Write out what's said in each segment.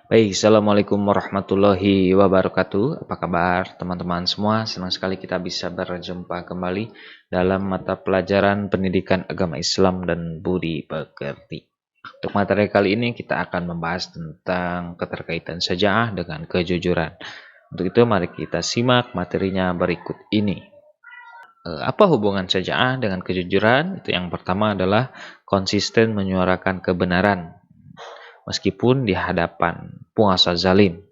Baik, Assalamualaikum warahmatullahi wabarakatuh. Apa kabar teman-teman semua? Senang sekali kita bisa berjumpa kembali dalam mata pelajaran Pendidikan Agama Islam dan Budi Pekerti. Untuk materi kali ini kita akan membahas tentang keterkaitan sejarah dengan kejujuran. Untuk itu mari kita simak materinya berikut ini. Apa hubungan sejarah dengan kejujuran? Itu yang pertama adalah konsisten menyuarakan kebenaran meskipun di hadapan penguasa zalim.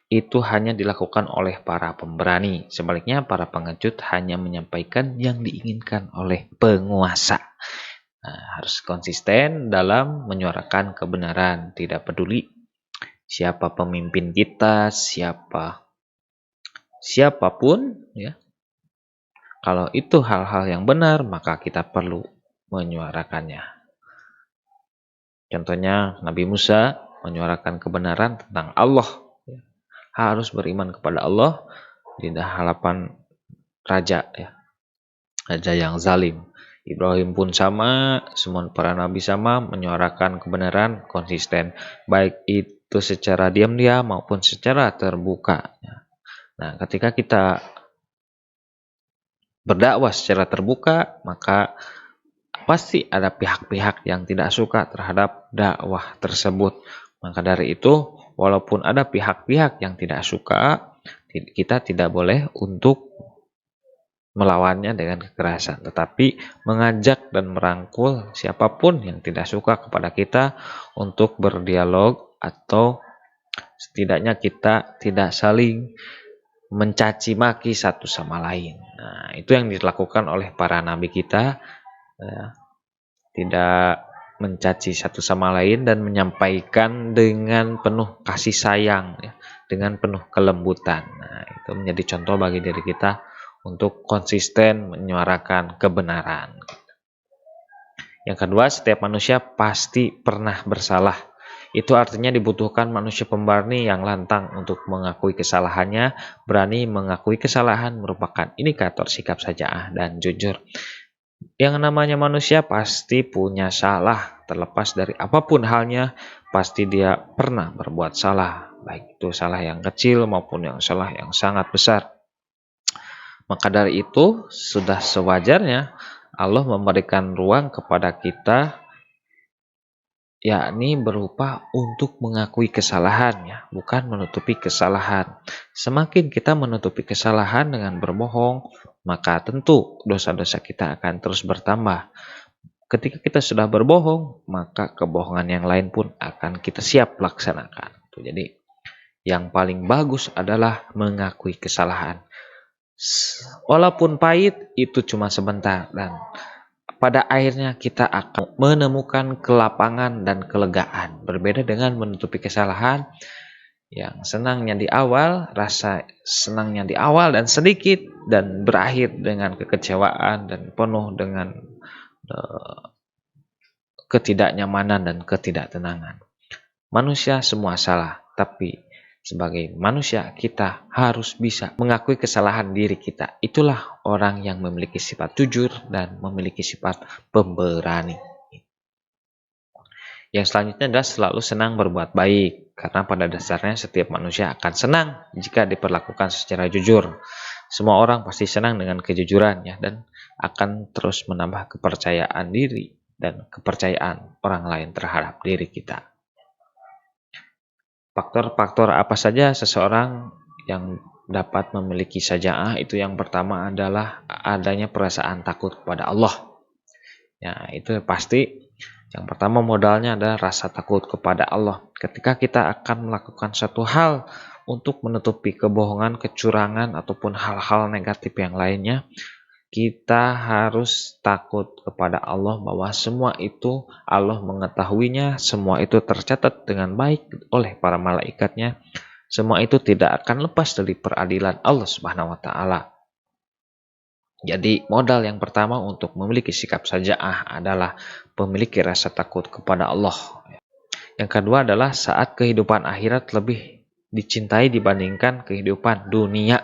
Itu hanya dilakukan oleh para pemberani. Sebaliknya, para pengecut hanya menyampaikan yang diinginkan oleh penguasa. Harus konsisten dalam menyuarakan kebenaran, tidak peduli siapa pemimpin kita, siapapun, ya. Kalau itu hal-hal yang benar, maka kita perlu menyuarakannya. Contohnya, Nabi Musa menyuarakan kebenaran tentang Allah. Harus beriman kepada Allah di hadapan raja, ya, raja yang zalim. Ibrahim pun sama, semua para nabi sama menyuarakan kebenaran konsisten, baik itu secara diam-diam maupun secara terbuka. Nah, ketika kita berdakwah secara terbuka, maka pasti ada pihak-pihak yang tidak suka terhadap dakwah tersebut. Maka dari itu, walaupun ada pihak-pihak yang tidak suka, kita tidak boleh untuk melawannya dengan kekerasan, tetapi mengajak dan merangkul siapapun yang tidak suka kepada kita untuk berdialog, atau setidaknya kita tidak saling mencaci maki satu sama lain. Nah, itu yang dilakukan oleh para nabi kita, ya, tidak mencaci satu sama lain dan menyampaikan dengan penuh kasih sayang, ya, dengan penuh kelembutan. Nah, itu menjadi contoh bagi diri kita untuk konsisten menyuarakan kebenaran. Yang kedua, setiap manusia pasti pernah bersalah. Itu artinya dibutuhkan manusia pemberani yang lantang untuk mengakui kesalahannya. Berani mengakui kesalahan merupakan indikator sikap sajaah dan jujur. Yang namanya manusia pasti punya salah, terlepas dari apapun halnya, pasti dia pernah berbuat salah, baik itu salah yang kecil maupun yang salah yang sangat besar. Maka dari itu, sudah sewajarnya Allah memberikan ruang kepada kita, yakni berupa untuk mengakui kesalahannya, bukan menutupi kesalahan. Semakin kita menutupi kesalahan dengan berbohong, maka tentu dosa-dosa kita akan terus bertambah. Ketika kita sudah berbohong, maka kebohongan yang lain pun akan kita siap laksanakan. Jadi, yang paling bagus adalah mengakui kesalahan. Walaupun pahit, itu cuma sebentar, dan pada akhirnya kita akan menemukan kelapangan dan kelegaan. Berbeda dengan menutupi kesalahan yang senangnya di awal, rasa senangnya di awal dan sedikit, dan berakhir dengan kekecewaan dan penuh dengan ketidaknyamanan dan ketidaktenangan. Manusia semua salah, tapi sebagai manusia kita harus bisa mengakui kesalahan diri kita. Itulah orang yang memiliki sifat jujur dan memiliki sifat pemberani. Yang selanjutnya adalah selalu senang berbuat baik, karena pada dasarnya setiap manusia akan senang jika diperlakukan secara jujur. Semua orang pasti senang dengan kejujurannya dan akan terus menambah kepercayaan diri dan kepercayaan orang lain terhadap diri kita. Faktor-faktor apa saja seseorang yang dapat memiliki sajaah? Itu yang pertama adalah adanya perasaan takut kepada Allah. Ya, itu pasti. Yang pertama modalnya adalah rasa takut kepada Allah. Ketika kita akan melakukan suatu hal untuk menutupi kebohongan, kecurangan, ataupun hal-hal negatif yang lainnya, kita harus takut kepada Allah bahwa semua itu Allah mengetahuinya, semua itu tercatat dengan baik oleh para malaikatnya, semua itu tidak akan lepas dari peradilan Allah Subhanahu wa taala. Jadi modal yang pertama untuk memiliki sikap sajaah adalah memiliki rasa takut kepada Allah. Yang kedua adalah saat kehidupan akhirat lebih dicintai dibandingkan kehidupan dunia.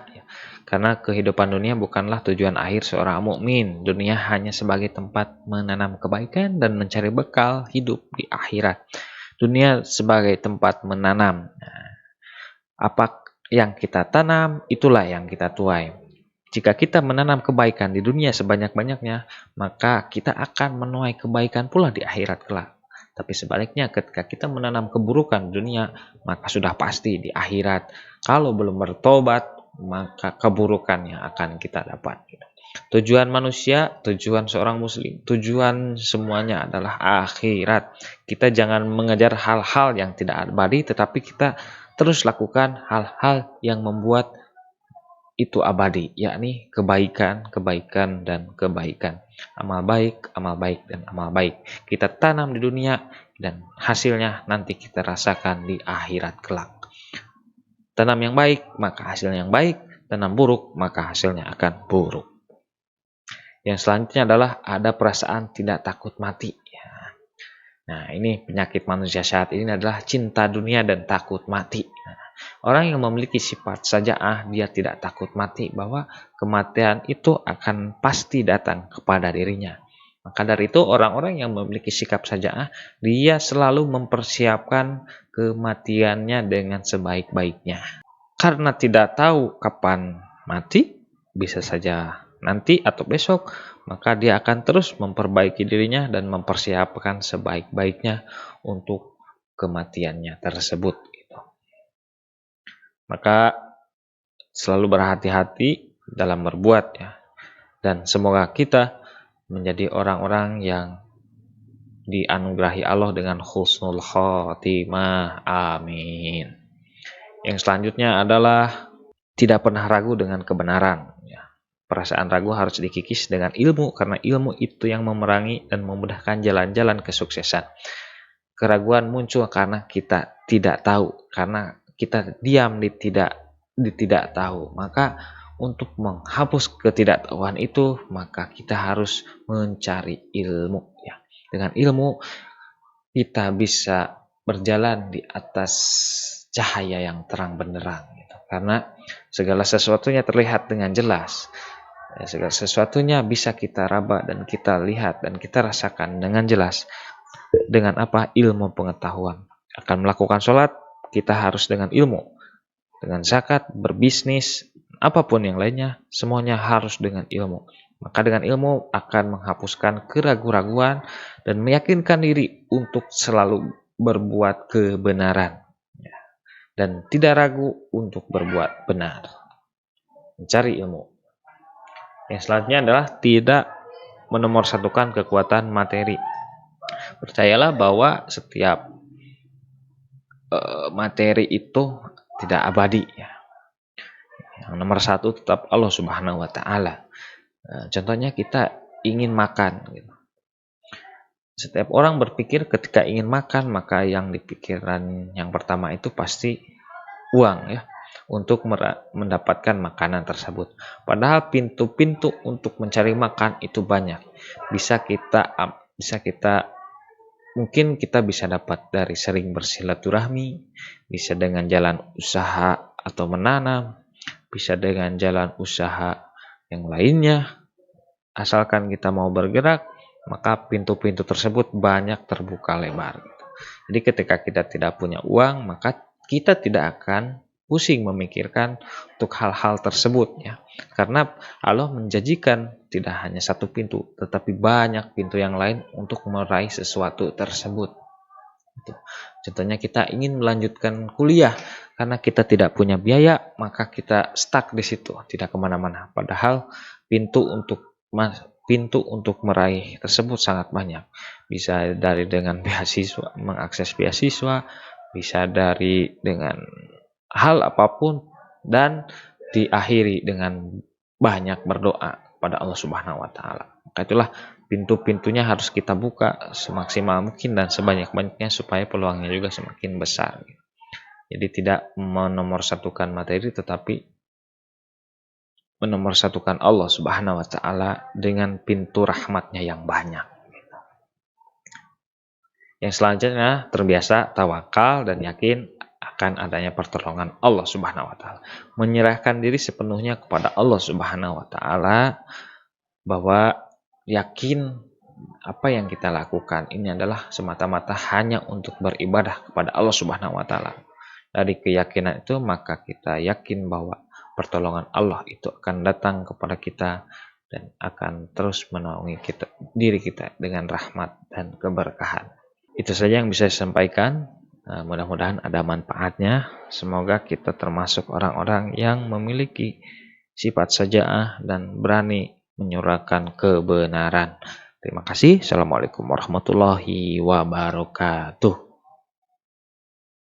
Karena kehidupan dunia bukanlah tujuan akhir seorang mukmin. Dunia hanya sebagai tempat menanam kebaikan dan mencari bekal hidup di akhirat. dunia sebagai tempat menanam. Nah, apa yang kita tanam, itulah yang kita tuai. Jika kita menanam kebaikan di dunia sebanyak-banyaknya, maka kita akan menuai kebaikan pula di akhirat kelak. Tapi sebaliknya, ketika kita menanam keburukan di dunia, maka sudah pasti di akhirat, kalau belum bertobat, maka keburukan yang akan kita dapat. Tujuan manusia, tujuan seorang muslim, tujuan semuanya adalah akhirat. Kita jangan mengejar hal-hal yang tidak abadi, tetapi kita terus lakukan hal-hal yang membuat itu abadi, yakni kebaikan, kebaikan, dan kebaikan. Amal baik, dan amal baik. Kita tanam di dunia, dan hasilnya nanti kita rasakan di akhirat kelak. Tanam yang baik, maka hasilnya yang baik. Tanam buruk, maka hasilnya akan buruk. Yang selanjutnya adalah ada perasaan tidak takut mati. Nah, ini penyakit manusia saat ini adalah cinta dunia dan takut mati. Orang yang memiliki sifat saja'ah, dia tidak takut mati, bahwa kematian itu akan pasti datang kepada dirinya. Maka dari itu, orang-orang yang memiliki sikap saja'ah, dia selalu mempersiapkan kematiannya dengan sebaik-baiknya. Karena tidak tahu kapan mati, bisa saja nanti atau besok, maka dia akan terus memperbaiki dirinya dan mempersiapkan sebaik-baiknya untuk kematiannya tersebut. Maka selalu berhati-hati dalam berbuat ya. Dan semoga kita menjadi orang-orang yang dianugerahi Allah dengan husnul khotimah. Amin. Yang selanjutnya adalah tidak pernah ragu dengan kebenaran. Ya. Perasaan ragu harus dikikis dengan ilmu, karena ilmu itu yang memerangi dan memudahkan jalan-jalan kesuksesan. Keraguan muncul karena kita tidak tahu, karena kita diam di tidak tahu. Maka untuk menghapus ketidaktahuan itu, maka kita harus mencari ilmu ya. Dengan ilmu kita bisa berjalan di atas cahaya yang terang benderang gitu. Karena segala sesuatunya terlihat dengan jelas. Segala sesuatunya bisa kita raba dan kita lihat dan kita rasakan dengan jelas. Dengan apa? Ilmu pengetahuan. Akan melakukan sholat, kita harus dengan ilmu. Dengan zakat, berbisnis, apapun yang lainnya, semuanya harus dengan ilmu. Maka dengan ilmu akan menghapuskan keraguan-raguan dan meyakinkan diri untuk selalu berbuat kebenaran. Dan tidak ragu untuk berbuat benar. Mencari ilmu. Yang selanjutnya adalah tidak menomorsatukan kekuatan materi. Percayalah bahwa setiap materi itu tidak abadi ya. Yang nomor satu tetap Allah Subhanahu wa Ta'ala. Contohnya kita ingin makan gitu. Setiap orang berpikir ketika ingin makan, maka yang dipikiran yang pertama itu pasti uang ya, untuk mendapatkan makanan tersebut. Padahal pintu-pintu untuk mencari makan itu banyak. Mungkin kita bisa dapat dari sering bersilaturahmi, bisa dengan jalan usaha atau menanam, bisa dengan jalan usaha yang lainnya. Asalkan kita mau bergerak, maka pintu-pintu tersebut banyak terbuka lebar. Jadi ketika kita tidak punya uang, maka kita tidak akan pusing memikirkan untuk hal-hal tersebut ya. Karena Allah menjanjikan tidak hanya satu pintu, tetapi banyak pintu yang lain untuk meraih sesuatu tersebut. Contohnya kita ingin melanjutkan kuliah, karena kita tidak punya biaya, maka kita stuck di situ, tidak kemana-mana. Padahal pintu untuk meraih tersebut sangat banyak. Bisa dari dengan beasiswa, mengakses beasiswa, bisa dari dengan hal apapun, dan diakhiri dengan banyak berdoa pada Allah Subhanahu wa Ta'ala. Maka itulah pintu-pintunya harus kita buka semaksimal mungkin dan sebanyak-banyaknya supaya peluangnya juga semakin besar. Jadi tidak menomorsatukan materi, tetapi menomorsatukan Allah Subhanahu wa Ta'ala dengan pintu rahmatnya yang banyak. Yang selanjutnya terbiasa tawakal dan yakin akan adanya pertolongan Allah Subhanahu wa Ta'ala. Menyerahkan diri sepenuhnya kepada Allah Subhanahu wa Ta'ala, bahwa yakin apa yang kita lakukan ini adalah semata-mata hanya untuk beribadah kepada Allah Subhanahu wa taala. Dari keyakinan itu maka kita yakin bahwa pertolongan Allah itu akan datang kepada kita dan akan terus menaungi diri kita dengan rahmat dan keberkahan. Itu saja yang bisa saya sampaikan. Mudah-mudahan ada manfaatnya. Semoga kita termasuk orang-orang yang memiliki sifat sajaah dan berani menyuarakan kebenaran. Terima kasih. Assalamualaikum warahmatullahi wabarakatuh.